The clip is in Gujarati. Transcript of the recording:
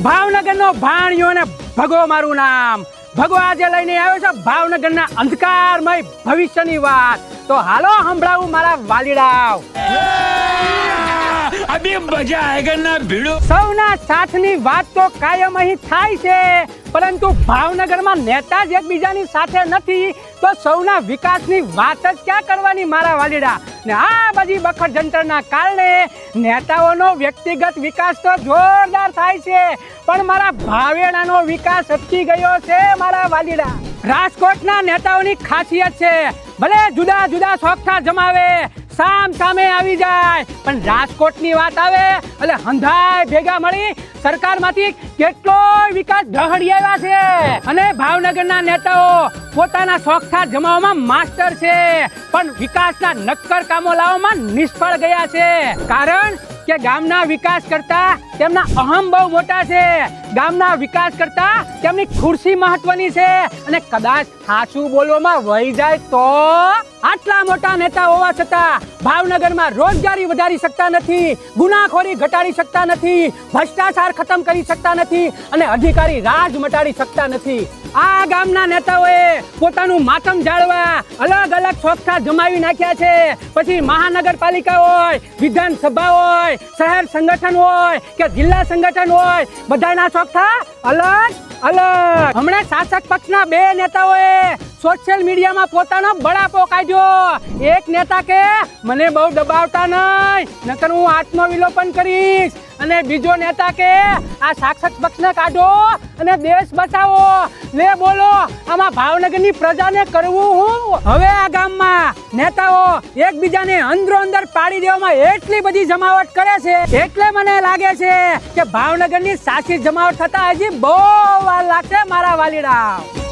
ભાવનગરનો ભાણિયો ને ભગો મારું નામ. ભગો આજે લઈને આવ્યો છે ભાવનગરના અંધકારમય ભવિષ્યની વાત. તો હાલો સંભળાવું મારા વાલીડાઓ. અભી મજા આયેગા ના ભીડો. સૌના સાથની વાત તો કાયમ અહીં થાય છે, પરંતુ ભાવનગરમાં નેતા જ એકબીજાની સાથે નથી તો સૌના વિકાસની વાત જ ક્યાં કરવાની મારા વાલીડા. ને આ બધી બખડ જંતરના કારણે નેતાઓનો વ્યક્તિગત વિકાસ તો જોરદાર થાય છે, પણ મારા ભાવેણાનો વિકાસ અટકી ગયો છે મારા વાલીડા. રાજકોટના નેતાઓની ખાસિયત છે, ભલે જુદા જુદા સોગઠા જમાવે, સામ સામે આવી જાય, પણ રાજકોટની વાત આવે એટલે હંધાય ભેગા મળી સરકારમાંથી કેટલોય વિકાસ ઢહળી આવ્યા છે. અને ભાવનગરના નેતાઓ પોતાના સોગઠા જમાવવામાં માસ્ટર છે, પણ વિકાસના નક્કર કામો લાવવામાં નિષ્ફળ ગયા છે. કારણ કે ગામના વિકાસ કરતા તેમના અહમ બહુ મોટા છે, ગામના વિકાસ કરતા તેમની ખુરશી મહત્વની છે, અને કદાચ સાચું બોલવામાં વહી જાય તો આટલા મોટા નેતા હોવા છતાં ભાવનગરમાં રોજગારી વધારી શકતા નથી, ગુનાખોરી ઘટાડી શકતા નથી, ભ્રષ્ટાચાર ખતમ કરી શકતા નથી, અને અધિકારી રાજ મટાડી શકતા નથી. આ ગામના નેતાઓએ પોતાનું માતમ જાળવા અલગ અલગ સોગઠા જમાવી નાખ્યા છે. પછી મહાનગરપાલિકા હોય, વિધાનસભા હોય, શહેર સંગઠન હોય કે જિલ્લા સંગઠન હોય, બધાના સોગઠા અલગ અલગ. હમણાં શાસક પક્ષના બે નેતાઓએ સોશિયલ મીડિયામાં પોતાનો બળાપો કાઢ્યો. એક નેતા કે મને બહુ દબાવતા નહીં, નકર હું આત્મવિલોપન કરીશ, અને બીજો નેતા કે આ શાસક પક્ષને કાઢો અને દેશ બચાવો. લે બોલો, આમાં ભાવનગરની પ્રજાને કરવું હું? હવે આ ગામમાં નેતાઓ એકબીજાને અંદરો અંદર પાડી દેવામાં એટલી બધી જમાવટ કરે છે, એટલે મને લાગે છે કે ભાવનગરની સાચી જમાવટ થતા હજી બહુ વાર લાગશે મારા વાલીડા.